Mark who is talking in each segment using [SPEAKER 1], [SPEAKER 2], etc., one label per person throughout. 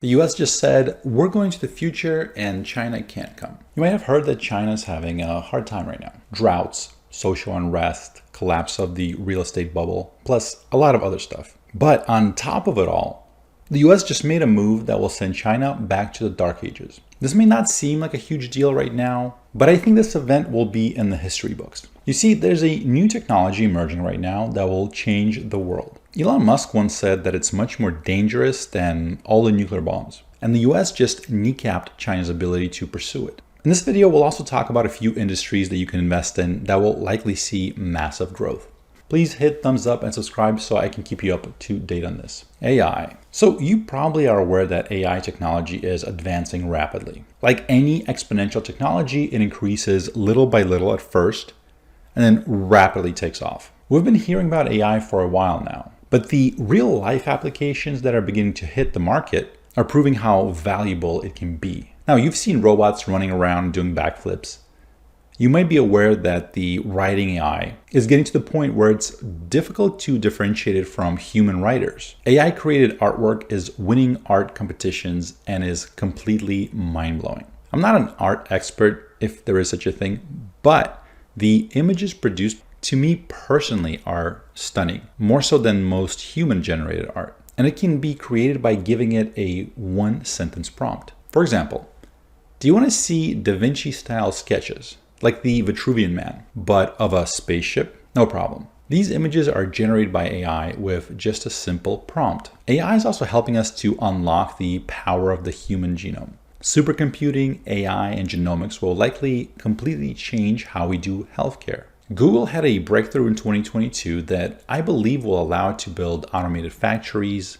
[SPEAKER 1] The US just said, we're going to the future and China can't come. You might have heard that China's having a hard time right now. Droughts, social unrest, collapse of the real estate bubble, plus a lot of other stuff. But on top of it all, the US just made a move that will send China back to the dark ages. This may not seem like a huge deal right now, but I think this event will be in the history books. You see, there's a new technology emerging right now that will change the world. Elon Musk once said that it's much more dangerous than all the nuclear bombs, and the US just kneecapped China's ability to pursue it. In this video, we'll also talk about a few industries that you can invest in that will likely see massive growth. Please hit thumbs up and subscribe so I can keep you up to date on this. AI. So you probably are aware that AI technology is advancing rapidly. Like any exponential technology, it increases little by little at first and then rapidly takes off. We've been hearing about AI for a while now, but the real life applications that are beginning to hit the market are proving how valuable it can be. Now, you've seen robots running around doing backflips. You might be aware that the writing AI is getting to the point where it's difficult to differentiate it from human writers. AI created artwork is winning art competitions and is completely mind-blowing. I'm not an art expert, if there is such a thing, but the images produced to me personally are stunning, more so than most human-generated art. And it can be created by giving it a one-sentence prompt. For example, do you want to see Da Vinci-style sketches? Like the Vitruvian Man, but of a spaceship? No problem. These images are generated by AI with just a simple prompt. AI is also helping us to unlock the power of the human genome. Supercomputing, AI, and genomics will likely completely change how we do healthcare. Google had a breakthrough in 2022 that I believe will allow it to build automated factories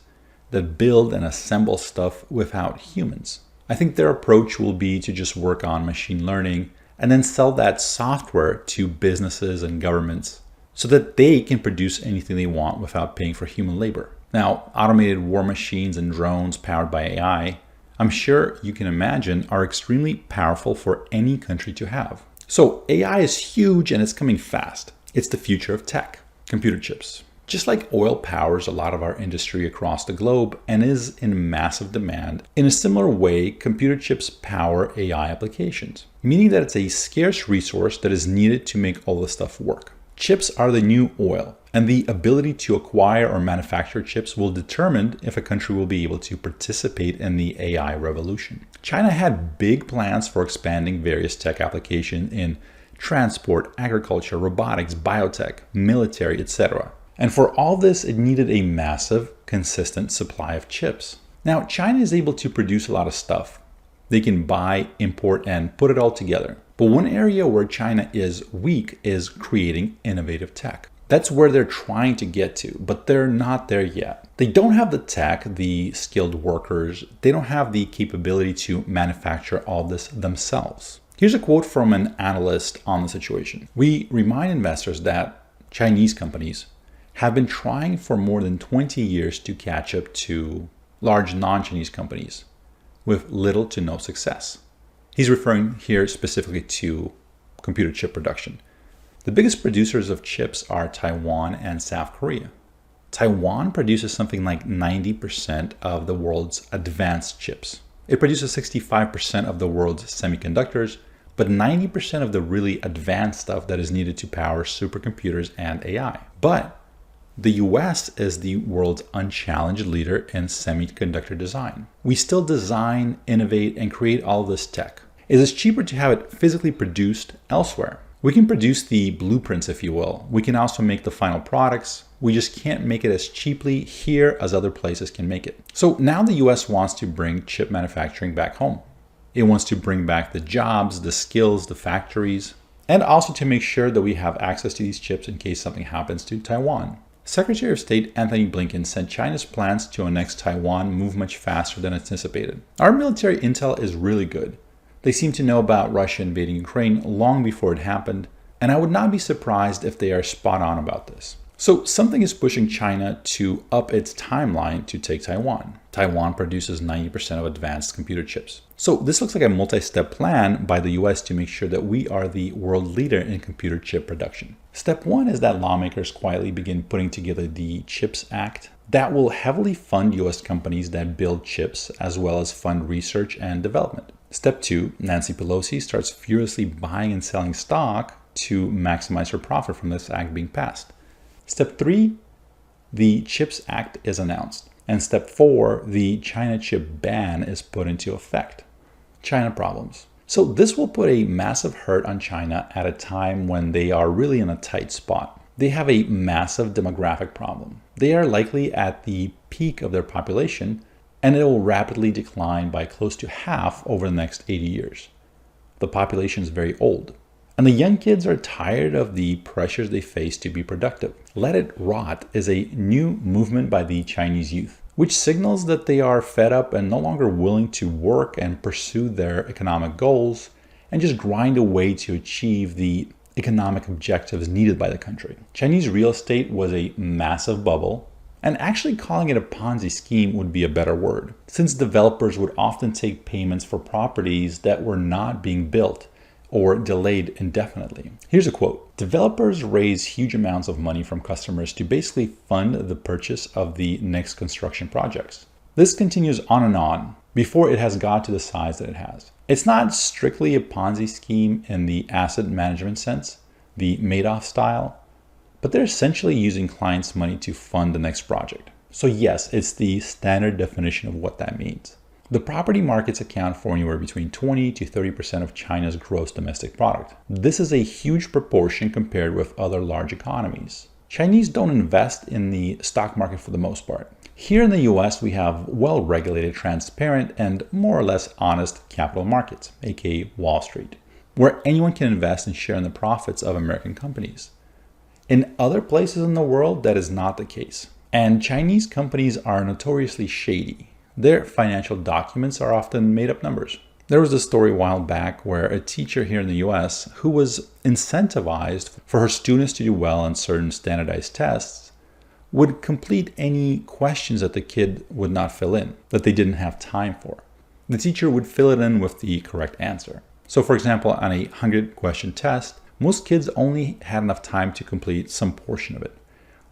[SPEAKER 1] that build and assemble stuff without humans. I think their approach will be to just work on machine learning and then sell that software to businesses and governments so that they can produce anything they want without paying for human labor. Now, automated war machines and drones powered by AI, I'm sure you can imagine, are extremely powerful for any country to have. So AI is huge and it's coming fast. It's the future of tech, computer chips. Just like oil powers a lot of our industry across the globe and is in massive demand, in a similar way, computer chips power AI applications, meaning that it's a scarce resource that is needed to make all this stuff work. Chips are the new oil, and the ability to acquire or manufacture chips will determine if a country will be able to participate in the AI revolution. China had big plans for expanding various tech applications in transport, agriculture, robotics, biotech, military, etc. And for all this, it needed a massive, consistent supply of chips. Now, China is able to produce a lot of stuff. They can buy, import, and put it all together. But one area where China is weak is creating innovative tech. That's where they're trying to get to, but they're not there yet. They don't have the tech, the skilled workers. They don't have the capability to manufacture all this themselves. Here's a quote from an analyst on the situation. We remind investors that Chinese companies have been trying for more than 20 years to catch up to large non-Chinese companies with little to no success. He's referring here specifically to computer chip production. The biggest producers of chips are Taiwan and South Korea. Taiwan produces something like 90% of the world's advanced chips. It produces 65% of the world's semiconductors, but 90% of the really advanced stuff that is needed to power supercomputers and AI. But the US is the world's unchallenged leader in semiconductor design. We still design, innovate, and create all this tech. It is cheaper to have it physically produced elsewhere. We can produce the blueprints, if you will. We can also make the final products. We just can't make it as cheaply here as other places can make it. So now the US wants to bring chip manufacturing back home. It wants to bring back the jobs, the skills, the factories, and also to make sure that we have access to these chips in case something happens to Taiwan. Secretary of State Anthony Blinken said China's plans to annex Taiwan move much faster than anticipated. Our military intel is really good. They seem to know about Russia invading Ukraine long before it happened, and I would not be surprised if they are spot on about this. So something is pushing China to up its timeline to take Taiwan. Taiwan produces 90% of advanced computer chips. So this looks like a multi-step plan by the US to make sure that we are the world leader in computer chip production. Step one is that lawmakers quietly begin putting together the CHIPS Act that will heavily fund US companies that build chips as well as fund research and development. Step two, Nancy Pelosi starts furiously buying and selling stock to maximize her profit from this act being passed. Step three, the CHIPS Act is announced. And step four, the China chip ban is put into effect. China problems. So this will put a massive hurt on China at a time when they are really in a tight spot. They have a massive demographic problem. They are likely at the peak of their population, and it will rapidly decline by close to half over the next 80 years. The population is very old. And the young kids are tired of the pressures they face to be productive. Let it rot is a new movement by the Chinese youth, which signals that they are fed up and no longer willing to work and pursue their economic goals and just grind away to achieve the economic objectives needed by the country. Chinese real estate was a massive bubble, and actually calling it a Ponzi scheme would be a better word, since developers would often take payments for properties that were not being built or delayed indefinitely. Here's a quote. Developers raise huge amounts of money from customers to basically fund the purchase of the next construction projects. This continues on and on before it has got to the size that it has. It's not strictly a Ponzi scheme in the asset management sense, the Madoff style, but they're essentially using clients' money to fund the next project. So yes, it's the standard definition of what that means. The property markets account for anywhere between 20 to 30% of China's gross domestic product. This is a huge proportion compared with other large economies. Chinese don't invest in the stock market for the most part. Here in the US, we have well-regulated, transparent, and more or less honest capital markets, aka Wall Street, where anyone can invest and share in the profits of American companies. In other places in the world, that is not the case. And Chinese companies are notoriously shady. Their financial documents are often made up numbers. There was a story a while back where a teacher here in the US who was incentivized for her students to do well on certain standardized tests would complete any questions that the kid would not fill in, that they didn't have time for. The teacher would fill it in with the correct answer. So for example, on a 100-question test, most kids only had enough time to complete some portion of it.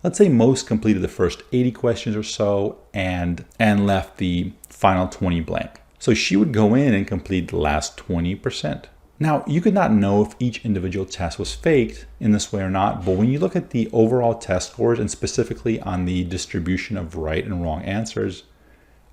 [SPEAKER 1] Let's say most completed the first 80 questions or so and left the final 20 blank. So she would go in and complete the last 20%. Now, you could not know if each individual test was faked in this way or not, but when you look at the overall test scores and specifically on the distribution of right and wrong answers,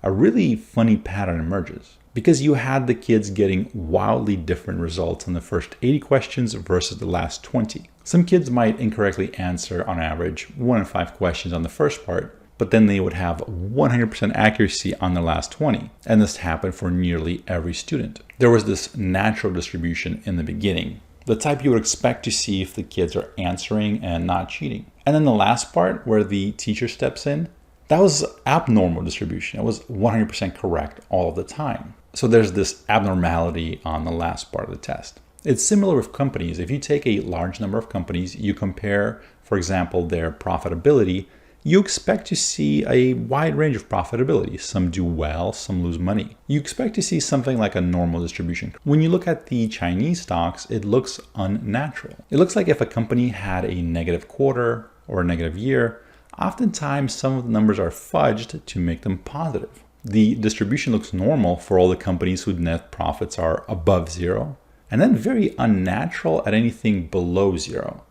[SPEAKER 1] a really funny pattern emerges. Because you had the kids getting wildly different results on the first 80 questions versus the last 20. Some kids might incorrectly answer on average 1 in 5 questions on the first part, but then they would have 100% accuracy on the last 20. And this happened for nearly every student. There was this natural distribution in the beginning, the type you would expect to see if the kids are answering and not cheating. And then the last part where the teacher steps in, that was abnormal distribution. It was 100% correct all of the time. So there's this abnormality on the last part of the test. It's similar with companies. If you take a large number of companies, you compare, for example, their profitability, you expect to see a wide range of profitability. Some do well, some lose money. You expect to see something like a normal distribution. When you look at the Chinese stocks, it looks unnatural. It looks like if a company had a negative quarter or a negative year, oftentimes some of the numbers are fudged to make them positive. The distribution looks normal for all the companies whose net profits are above zero, and then very unnatural at anything below zero,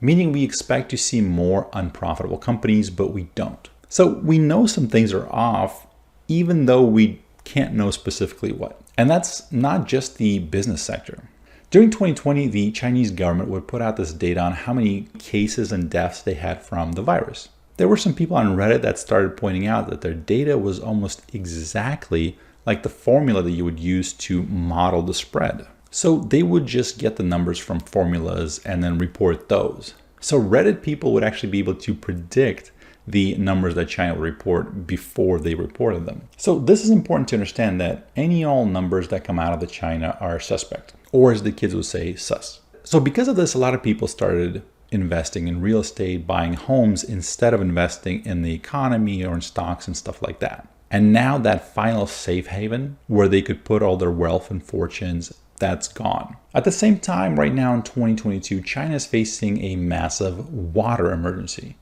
[SPEAKER 1] meaning we expect to see more unprofitable companies, but we don't. So we know some things are off, even though we can't know specifically what. And that's not just the business sector. During 2020, the Chinese government would put out this data on how many cases and deaths they had from the virus. There were some people on Reddit that started pointing out that their data was almost exactly like the formula that you would use to model the spread. So they would just get the numbers from formulas and then report those. So Reddit people would actually be able to predict the numbers that China would report before they reported them. So this is important to understand that any all numbers that come out of the China are suspect, or as the kids would say, sus. So because of this, a lot of people started investing in real estate, buying homes, instead of investing in the economy or in stocks and stuff like that. And now that final safe haven where they could put all their wealth and fortunes, that's gone. At the same time, right now in 2022, China is facing a massive water emergency.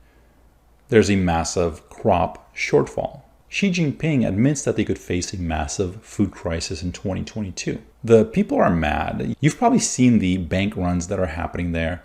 [SPEAKER 1] There's a massive crop shortfall. Xi Jinping admits that they could face a massive food crisis in 2022. The people are mad. You've probably seen the bank runs that are happening there.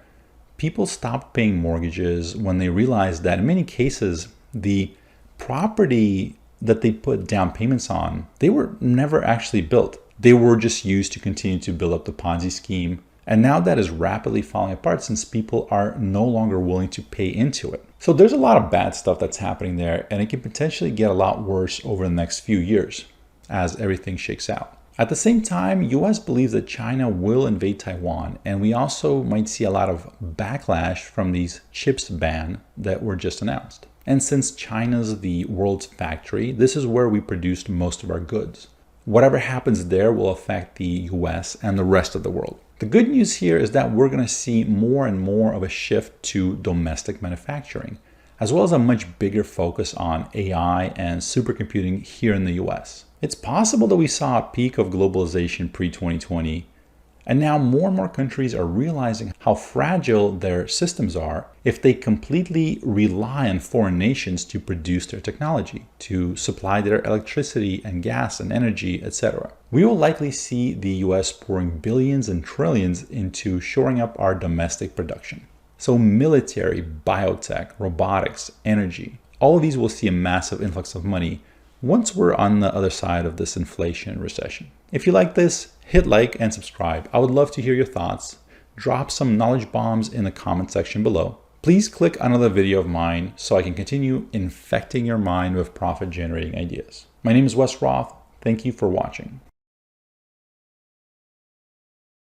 [SPEAKER 1] People stopped paying mortgages when they realized that in many cases, the property that they put down payments on, they were never actually built. They were just used to continue to build up the Ponzi scheme. And now that is rapidly falling apart since people are no longer willing to pay into it. So there's a lot of bad stuff that's happening there, and it can potentially get a lot worse over the next few years as everything shakes out. At the same time, US believes that China will invade Taiwan, and we also might see a lot of backlash from these chips ban that were just announced. And since China's the world's factory, this is where we produced most of our goods. Whatever happens there will affect the US and the rest of the world. The good news here is that we're going to see more and more of a shift to domestic manufacturing, as well as a much bigger focus on AI and supercomputing here in the US. It's possible that we saw a peak of globalization pre-2020, and now more and more countries are realizing how fragile their systems are if they completely rely on foreign nations to produce their technology, to supply their electricity and gas and energy, etc. We will likely see the US pouring billions and trillions into shoring up our domestic production. So military, biotech, robotics, energy, all of these will see a massive influx of money once we're on the other side of this inflation and recession. If you like this, hit like and subscribe. I would love to hear your thoughts. Drop some knowledge bombs in the comment section below. Please click another video of mine so I can continue infecting your mind with profit generating ideas. My name is Wes Roth. Thank you for watching.